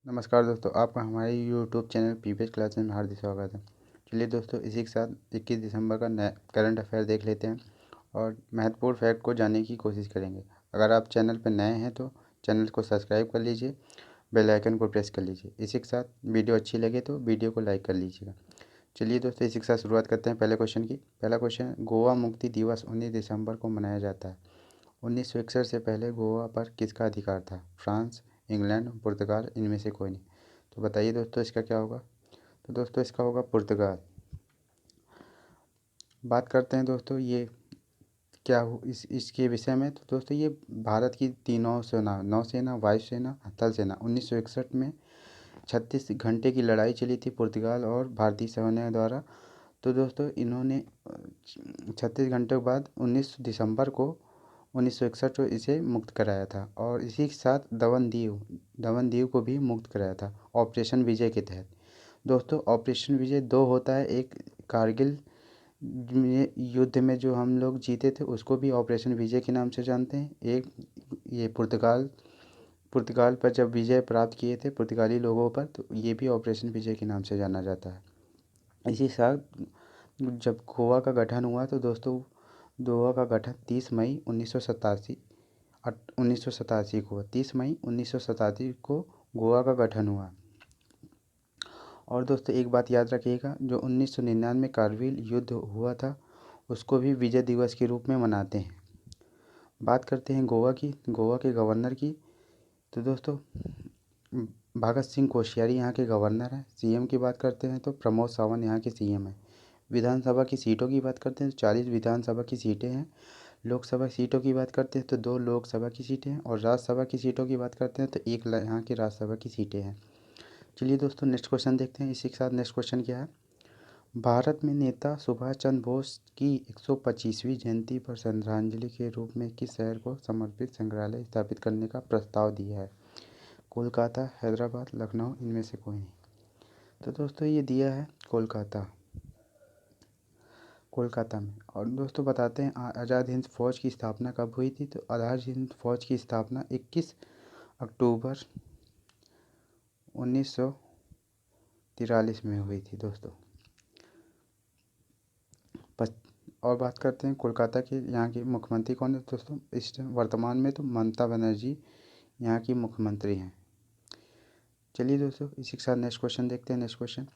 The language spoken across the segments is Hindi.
नमस्कार दोस्तों, आपका हमारे यूट्यूब चैनल पीपीएस क्लासेस में हार्दिक स्वागत है। चलिए दोस्तों, इसी के साथ 21 दिसंबर का नया करंट अफेयर देख लेते हैं और महत्वपूर्ण फैक्ट को जानने की कोशिश करेंगे। अगर आप चैनल पर नए हैं तो चैनल को सब्सक्राइब कर लीजिए, बेल आइकन को प्रेस कर लीजिए। इसी के साथ वीडियो अच्छी लगे तो वीडियो को लाइक कर लीजिएगा। चलिए दोस्तों, इसी के साथ शुरुआत करते हैं पहले क्वेश्चन की। पहला क्वेश्चन, गोवा मुक्ति दिवस 19 दिसंबर को मनाया जाता है। 1961 से पहले गोवा पर किसका अधिकार था? फ्रांस, इंग्लैंड, पुर्तगाल, इनमें से कोई नहीं। तो बताइए दोस्तों, इसका क्या होगा? तो दोस्तों, इसका होगा पुर्तगाल। बात करते हैं दोस्तों, ये क्या हो इसके विषय में। तो दोस्तों, ये भारत की तीनों सेना, नौसेना, वायुसेना, थल सेना, 1961 में 36 घंटे की लड़ाई चली थी पुर्तगाल और भारतीय सेना द्वारा। तो दोस्तों, इन्होंने 36 घंटे के बाद 19 दिसंबर को 1961 को इसे मुक्त कराया था और इसी के साथ दमन दीव को भी मुक्त कराया था ऑपरेशन विजय के तहत। दोस्तों, ऑपरेशन विजय दो होता है, एक कारगिल में युद्ध में जो हम लोग जीते थे उसको भी ऑपरेशन विजय के नाम से जानते हैं। एक ये पुर्तगाल पर जब विजय प्राप्त किए थे पुर्तगाली लोगों पर, तो ये भी ऑपरेशन विजय के नाम से जाना जाता है। इसी साल जब गोवा का गठन हुआ तो दोस्तों, गोवा का गठन 30 मई 1987 को 30 मई 1987 को गोवा का गठन हुआ। और दोस्तों, एक बात याद रखिएगा, जो 1999 कारगिल युद्ध हुआ था उसको भी विजय दिवस के रूप में मनाते हैं। बात करते हैं गोवा की, गोवा के गवर्नर की। तो दोस्तों, भगत सिंह कोश्यारी यहाँ के गवर्नर हैं। सीएम की बात करते हैं तो प्रमोद सावंत यहाँ के सीएम हैं। विधानसभा की सीटों की बात करते हैं तो 40 विधानसभा की सीटें हैं। लोकसभा सीटों की बात करते हैं तो 2 लोकसभा की सीटें हैं और राज्यसभा की सीटों की बात करते हैं तो 1 यहाँ की राज्यसभा की सीटें हैं। चलिए दोस्तों, नेक्स्ट क्वेश्चन देखते हैं। इसी के साथ नेक्स्ट क्वेश्चन क्या है? भारत में नेता सुभाष चंद्र बोस की 125वीं जयंती पर श्रद्धांजलि के रूप में किस शहर को समर्पित संग्रहालय स्थापित करने का प्रस्ताव दिया है? कोलकाता, हैदराबाद, लखनऊ, इनमें से कोई नहीं। तो दोस्तों, ये दिया है कोलकाता में। और दोस्तों, बताते हैं आज़ाद हिंद फौज की स्थापना कब हुई थी? तो आज़ाद हिंद फौज की स्थापना 21 अक्टूबर 1943 में हुई थी दोस्तों। और बात करते हैं कोलकाता के, यहाँ के मुख्यमंत्री कौन है दोस्तों? इस वर्तमान में तो ममता बनर्जी यहाँ की मुख्यमंत्री हैं। चलिए दोस्तों, इसी के साथ नेक्स्ट क्वेश्चन देखते हैं। नेक्स्ट क्वेश्चन,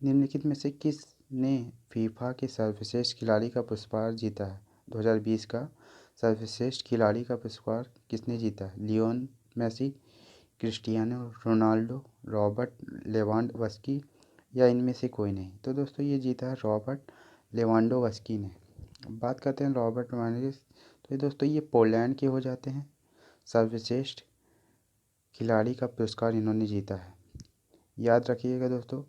निम्नलिखित में से किस ने फीफा के सर्वश्रेष्ठ खिलाड़ी का पुरस्कार जीता है? 2020 का सर्वश्रेष्ठ खिलाड़ी का पुरस्कार किसने जीता है? Lionel Messi, Cristiano Ronaldo, Robert Lewandowski या इनमें से कोई नहीं। तो दोस्तों, ये जीता है रॉबर्ट लेवांडोव्स्की ने। बात करते हैं रॉबर्ट लेवांडोव्स्की। तो दोस्तों, ये पोलैंड के हो जाते हैं। सर्वश्रेष्ठ खिलाड़ी का पुरस्कार इन्होंने जीता है। याद रखिएगा दोस्तों,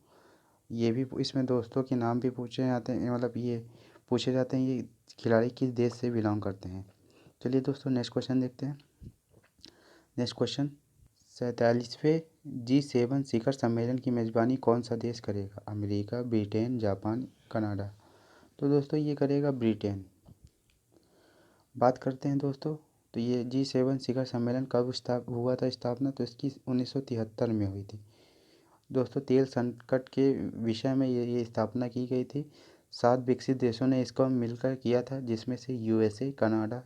ये भी इसमें दोस्तों के नाम भी पूछे जाते हैं, मतलब ये पूछे जाते हैं ये खिलाड़ी किस देश से बिलोंग करते हैं। चलिए दोस्तों, नेक्स्ट क्वेश्चन देखते हैं। नेक्स्ट क्वेश्चन, 47वें G7 शिखर सम्मेलन की मेज़बानी कौन सा देश करेगा? America, Britain, Japan, Canada. तो दोस्तों, ये करेगा ब्रिटेन। बात करते हैं दोस्तों, तो ये G7 शिखर सम्मेलन कब हुआ था स्थापना? तो इसकी 1973 में हुई थी दोस्तों। तेल संकट के विषय में ये स्थापना की गई थी। 7 विकसित देशों ने इसको मिलकर किया था, जिसमें से USA, Canada,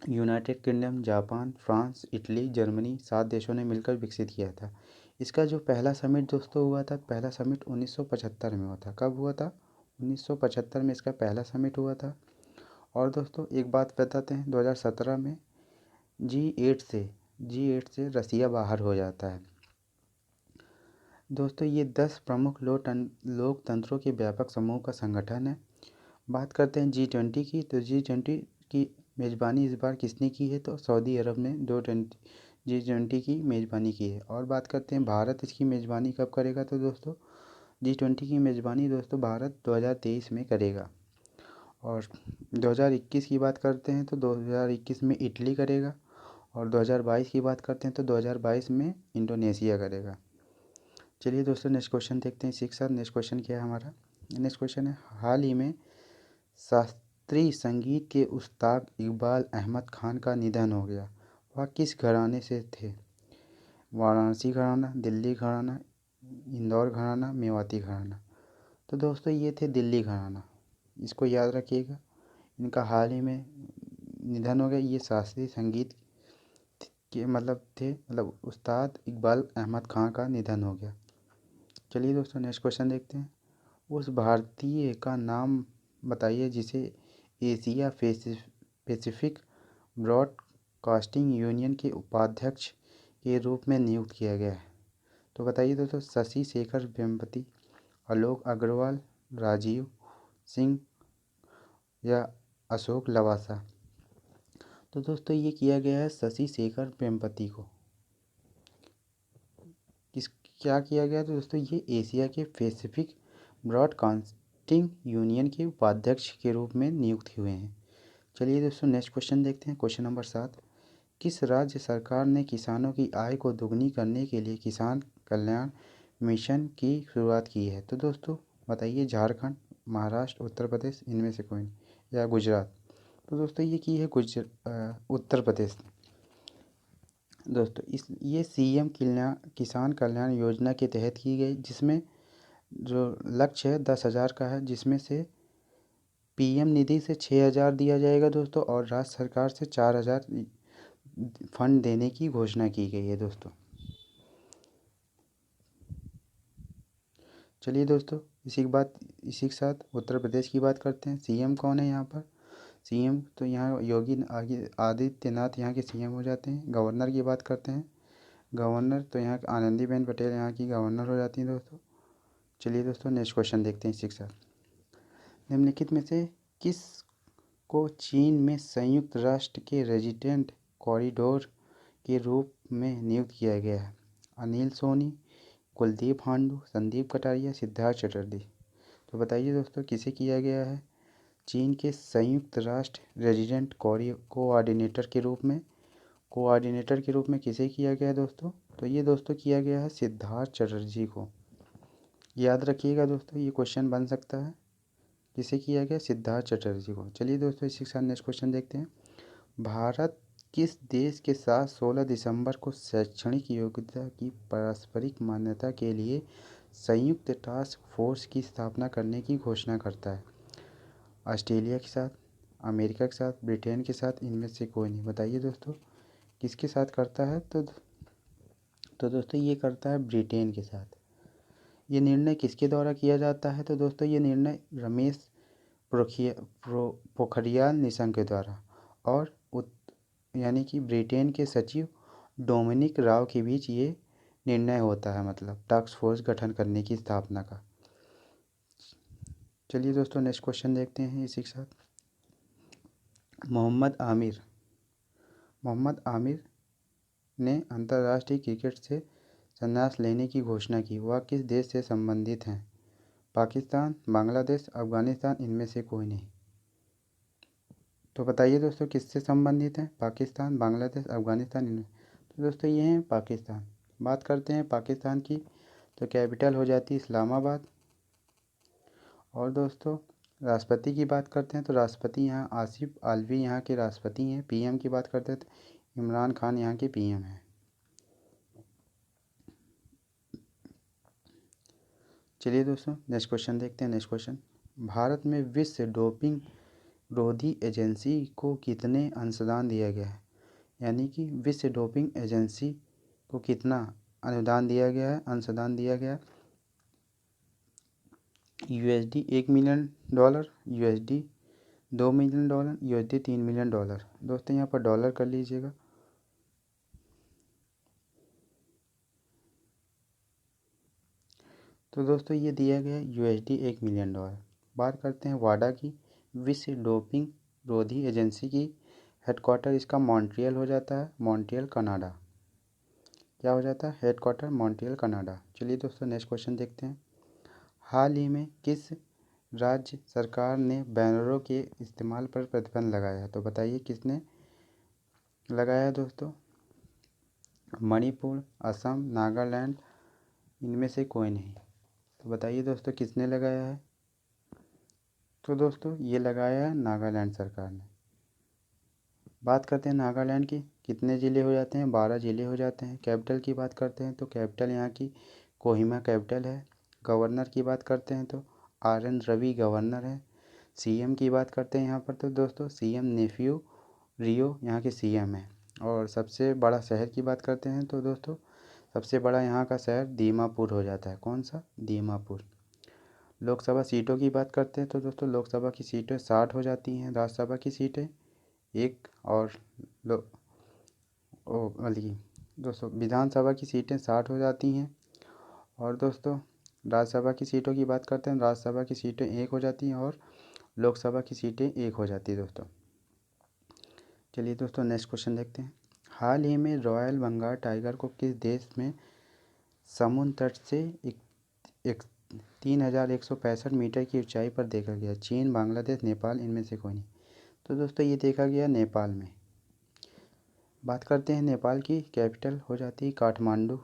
United kingdom, Japan, France, Italy, Germany, 7 देशों ने मिलकर विकसित किया था। इसका जो पहला समिट दोस्तों हुआ था, पहला समिट 1975 में हुआ था। कब हुआ था? 1975 में इसका पहला समिट हुआ था। और दोस्तों, एक बात बताते हैं, 2017 में जी8 से रसिया बाहर हो जाता है दोस्तों। ये 10 प्रमुख लोकतंत्रों के व्यापक समूह का संगठन है। बात करते हैं G20 की, तो G20 की मेज़बानी इस बार किसने की है? तो सऊदी अरब ने G20 की मेज़बानी की है। और बात करते हैं भारत इसकी मेज़बानी कब करेगा? तो दोस्तों, G20 की मेज़बानी दोस्तों भारत 2023 में करेगा। और 2021 की बात करते हैं तो 2021 में इटली करेगा। और 2022 की बात करते हैं तो 2022 में इंडोनेशिया करेगा। चलिए दोस्तों, नेक्स्ट क्वेश्चन देखते हैं। इसी के साथ नेक्स्ट क्वेश्चन क्या है हमारा? नेक्स्ट क्वेश्चन है, हाल ही में शास्त्रीय संगीत के उस्ताद इकबाल अहमद खान का निधन हो गया। वह किस घराने से थे? वाराणसी घराना, दिल्ली घराना, इंदौर घराना, मेवाती घराना। तो दोस्तों ये थे दिल्ली घराना, इसको याद रखिएगा। इनका हाल ही में निधन हो गया। ये शास्त्रीय संगीत के मतलब उस्ताद इकबाल अहमद खां का निधन हो गया। चलिए दोस्तों नेक्स्ट क्वेश्चन देखते हैं। उस भारतीय का नाम बताइए जिसे एशिया पैसिफिक ब्रॉडकास्टिंग यूनियन के उपाध्यक्ष के रूप में नियुक्त किया गया है। तो बताइए दोस्तों, शशि शेखर वेम्पति, आलोक अग्रवाल, राजीव सिंह या अशोक लवासा। तो दोस्तों ये किया गया है शशि शेखर वेम्पति को। किस क्या किया गया? तो दोस्तों ये एशिया के पैसिफिक ब्रॉडकास्टिंग यूनियन के उपाध्यक्ष के रूप में नियुक्त हुए हैं। चलिए दोस्तों नेक्स्ट क्वेश्चन देखते हैं। क्वेश्चन नंबर 7, किस राज्य सरकार ने किसानों की आय को दोगुनी करने के लिए किसान कल्याण मिशन की शुरुआत की है? तो दोस्तों बताइए, झारखंड, महाराष्ट्र, उत्तर प्रदेश, इनमें से कोई नहीं, या गुजरात। तो दोस्तों ये की है उत्तर प्रदेश ने। दोस्तों ये सीएम किसान कल्याण योजना के तहत की गई, जिसमें जो लक्ष्य है 10,000 का है, जिसमें से पीएम निधि से 6,000 दिया जाएगा दोस्तों, और राज्य सरकार से 4,000 फंड देने की घोषणा की गई है दोस्तों। चलिए दोस्तों इसी के साथ उत्तर प्रदेश की बात करते हैं। सीएम कौन है यहाँ पर? सीएम तो यहाँ योगी आदित्यनाथ यहाँ के सीएम हो जाते हैं। गवर्नर की बात करते हैं। गवर्नर तो यहाँ आनंदीबेन पटेल यहाँ की गवर्नर हो जाती हैं दोस्तों। चलिए दोस्तों नेक्स्ट क्वेश्चन देखते हैं इसी के साथ। निम्नलिखित में से किस को चीन में संयुक्त राष्ट्र के रेजिडेंट कॉरिडोर के रूप में नियुक्त किया गया है? अनिल सोनी, कुलदीप हांडू, संदीप कटारिया, सिद्धार्थ चटर्जी। तो बताइए दोस्तों किसे किया गया है चीन के संयुक्त राष्ट्र रेजिडेंट कोऑर्डिनेटर के रूप में किसे किया गया है दोस्तों? तो ये दोस्तों किया गया है सिद्धार्थ चटर्जी को। याद रखिएगा दोस्तों, ये क्वेश्चन बन सकता है। किसे किया गया? सिद्धार्थ चटर्जी को। चलिए दोस्तों इसी के साथ नेक्स्ट क्वेश्चन देखते हैं। भारत किस देश के साथ 16 दिसंबर को शैक्षणिक योग्यता की पारस्परिक मान्यता के लिए संयुक्त टास्क फोर्स की स्थापना करने की घोषणा करता है? ऑस्ट्रेलिया के साथ, अमेरिका के साथ, ब्रिटेन के साथ, इनमें से कोई नहीं। बताइए दोस्तों किसके साथ करता है? तो दोस्तों ये करता है ब्रिटेन के साथ। ये निर्णय किसके द्वारा किया जाता है? तो दोस्तों ये निर्णय रमेश पोखरियाल निशंक के द्वारा और यानी कि ब्रिटेन के सचिव डोमिनिक राव के बीच ये निर्णय होता है, मतलब टास्क फोर्स गठन करने की स्थापना का। चलिए दोस्तों नेक्स्ट क्वेश्चन देखते हैं इसी के साथ। मोहम्मद आमिर ने अंतर्राष्ट्रीय क्रिकेट से संन्यास लेने की घोषणा की। वह किस देश से संबंधित हैं? पाकिस्तान, बांग्लादेश, अफगानिस्तान, इनमें से कोई नहीं। तो बताइए दोस्तों किससे संबंधित हैं? पाकिस्तान, बांग्लादेश, अफगानिस्तान, इनमें। तो दोस्तों ये हैं पाकिस्तान। बात करते हैं पाकिस्तान की, तो कैपिटल हो जाती है इस्लामाबाद। और दोस्तों राष्ट्रपति की बात करते हैं, तो राष्ट्रपति यहाँ आसिफ आलवी यहाँ के राष्ट्रपति हैं। पीएम की बात करते हैं तो इमरान खान यहाँ के पीएम हैं। चलिए दोस्तों नेक्स्ट क्वेश्चन देखते हैं। नेक्स्ट क्वेश्चन, भारत में विश्व डोपिंग विरोधी एजेंसी को कितने अंशदान दिया गया है? यानी कि विश्व डोपिंग एजेंसी को कितना अनुदान दिया गया है, अंशदान दिया गया है? USD $1 million, USD $2 million, USD $3 million. दोस्तों यहाँ पर डॉलर कर लीजिएगा। तो दोस्तों ये दिया गया USD $1 मिलियन। बात करते हैं वाडा की, विश्व डोपिंग विरोधी एजेंसी की हेडक्वार्टर इसका मॉन्ट्रियल हो जाता है, मॉन्ट्रियल कनाडा। क्या हो जाता है? Headquarter Montreal Canada. चलिए दोस्तों नेक्स्ट क्वेश्चन देखते हैं। हाल ही में किस राज्य सरकार ने बैनरों के इस्तेमाल पर प्रतिबंध लगाया है? तो बताइए किसने लगाया है दोस्तों? मणिपुर, असम, नागालैंड, इनमें से कोई नहीं। तो बताइए दोस्तों किसने लगाया है? तो दोस्तों ये लगाया है नागालैंड सरकार ने। बात करते हैं नागालैंड की कितने ज़िले हो जाते हैं? 12 ज़िले हो जाते हैं। कैपिटल की बात करते हैं तो कैपिटल यहाँ की कोहिमा कैपिटल है। गवर्नर की बात करते हैं तो RN रवि गवर्नर है। CM की बात करते हैं यहाँ पर तो दोस्तों CM नेफ्यू रियो यहाँ के CM हैं। और सबसे बड़ा शहर की बात करते हैं तो दोस्तों सबसे बड़ा यहाँ का शहर दीमापुर हो जाता है। कौन सा? दीमापुर। लोकसभा सीटों की बात करते हैं तो दोस्तों लोकसभा की सीटें 60 हो जाती हैं। राज्यसभा की सीटें 1 और दोस्तों विधानसभा की सीटें 60 हो जाती हैं। और दोस्तों राज्यसभा की सीटों की बात करते हैं, राज्यसभा की सीटें 1 हो जाती हैं और लोकसभा की सीटें 1 हो जाती है दोस्तों। चलिए दोस्तों नेक्स्ट क्वेश्चन देखते हैं। हाल ही में रॉयल बंगाल टाइगर को किस देश में समुद्र तट से 3165 मीटर की ऊंचाई पर देखा गया? चीन, बांग्लादेश, नेपाल, इनमें से कोई नहीं। तो दोस्तों ये देखा गया नेपाल में। बात करते हैं नेपाल की, कैपिटल हो जाती है काठमांडू।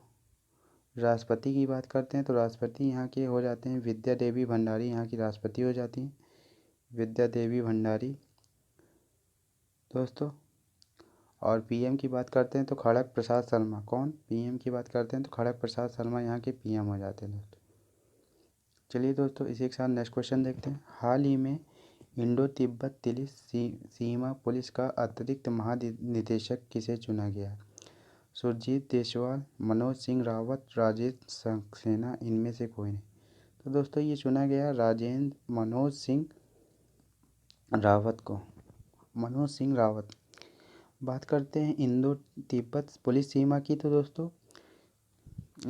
राष्ट्रपति की बात करते हैं तो राष्ट्रपति यहाँ के हो जाते हैं विद्या देवी भंडारी, यहाँ की राष्ट्रपति हो जाती हैं विद्या देवी भंडारी दोस्तों। और PM की बात करते हैं तो खड़ग प्रसाद शर्मा। कौन? PM की बात करते हैं तो खड़ग प्रसाद शर्मा यहाँ के PM हो जाते हैं दोस्तों। चलिए दोस्तों इसी के साथ नेक्स्ट क्वेश्चन देखते हैं। हाल ही में इंडो तिब्बत सीमा पुलिस का अतिरिक्त महानिदेशक किसे चुना गया? सुरजीत देसवाल, मनोज सिंह रावत, राजेश सक्सेना, इनमें से कोई नहीं। तो दोस्तों ये चुना गया मनोज सिंह रावत को। मनोज सिंह रावत। बात करते हैं इंडो तिब्बत पुलिस सीमा की तो दोस्तों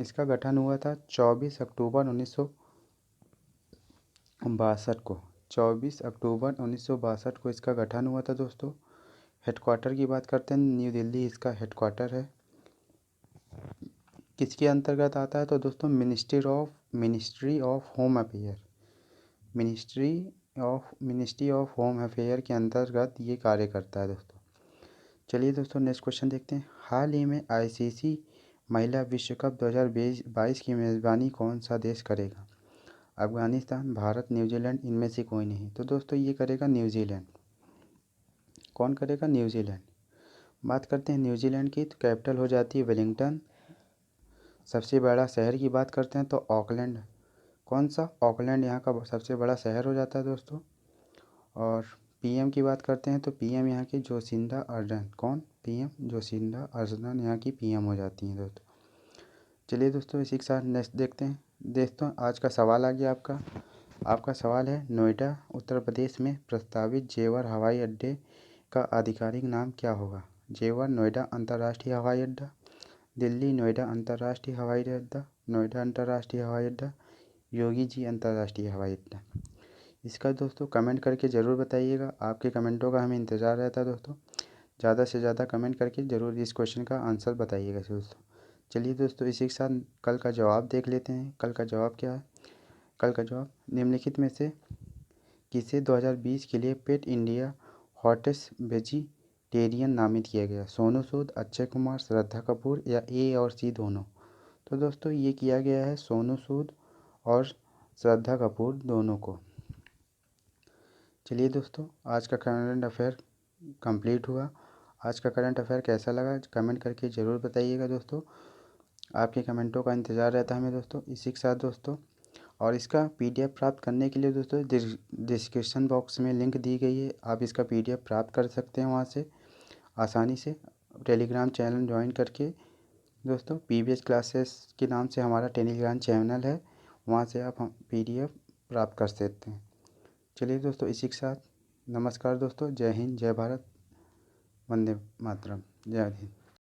इसका गठन हुआ था 24 अक्टूबर 1962 को। 24 अक्टूबर 1962 को इसका गठन हुआ था दोस्तों। हेडक्वार्टर की बात करते हैं न्यू दिल्ली इसका हेडक्वार्टर है। किसके अंतर्गत आता है तो दोस्तों ministry of home affair. Ministry of home affair के अंतर्गत ये कार्य करता है दोस्तों। चलिए दोस्तों नेक्स्ट क्वेश्चन देखते हैं। हाल ही में ICC महिला विश्व कप 2022 की मेज़बानी कौन सा देश करेगा? अफगानिस्तान, भारत, न्यूजीलैंड, इनमें से कोई नहीं। तो दोस्तों ये करेगा न्यूजीलैंड। कौन करेगा? न्यूजीलैंड। बात करते हैं न्यूजीलैंड की तो कैपिटल हो जाती है वेलिंगटन। सबसे बड़ा शहर की बात करते हैं तो ऑकलैंड। कौन सा? ऑकलैंड यहाँ का सबसे बड़ा शहर हो जाता है दोस्तों। और PM की बात करते हैं तो PM यहाँ की जोसिंदा अर्डन। कौन? PM जोसिंदा अर्डन यहाँ की PM हो जाती हैं दोस्तों। चलिए दोस्तों इसी के साथ नेक्स्ट देखते हैं। दोस्तों आज का सवाल आ गया आपका सवाल है नोएडा उत्तर प्रदेश में प्रस्तावित जेवर हवाई अड्डे का आधिकारिक नाम क्या होगा? जेवर नोएडा अंतर्राष्ट्रीय हवाई अड्डा, दिल्ली नोएडा अंतर्राष्ट्रीय हवाई अड्डा, नोएडा अंतर्राष्ट्रीय हवाई अड्डा, योगी जी अंतर्राष्ट्रीय हवाई अड्डा। इसका दोस्तों कमेंट करके ज़रूर बताइएगा। आपके कमेंटों का हमें इंतज़ार रहता है दोस्तों। ज़्यादा से ज़्यादा कमेंट करके ज़रूर इस क्वेश्चन का आंसर बताइएगा दोस्तों। चलिए दोस्तों इसी के साथ कल का जवाब देख लेते हैं। कल का जवाब क्या है? कल का जवाब निम्नलिखित में से किसे 2020 के लिए पेट इंडिया हॉटेस्ट वेजिटेरियन नामित किया गया? सोनू सूद, अक्षय कुमार, श्रद्धा कपूर या A और C दोनों? तो दोस्तों ये किया गया है सोनू सूद और श्रद्धा कपूर दोनों को। चलिए दोस्तों आज का करंट अफेयर कंप्लीट हुआ। आज का करंट अफेयर कैसा लगा कमेंट करके ज़रूर बताइएगा दोस्तों। आपके कमेंटों का इंतज़ार रहता है हमें दोस्तों। इसी के साथ दोस्तों और इसका PDF प्राप्त करने के लिए दोस्तों डिस्क्रिप्शन बॉक्स में लिंक दी गई है। आप इसका PDF प्राप्त कर सकते हैं वहाँ से आसानी से। टेलीग्राम चैनल ज्वाइन करके दोस्तों PBS क्लासेस के नाम से हमारा टेलीग्राम चैनल है, वहाँ से आप PDF प्राप्त कर सकते हैं। चलिए दोस्तों इसी के साथ नमस्कार दोस्तों। जय हिंद, जय भारत, वंदे मातरम, जय हिंद।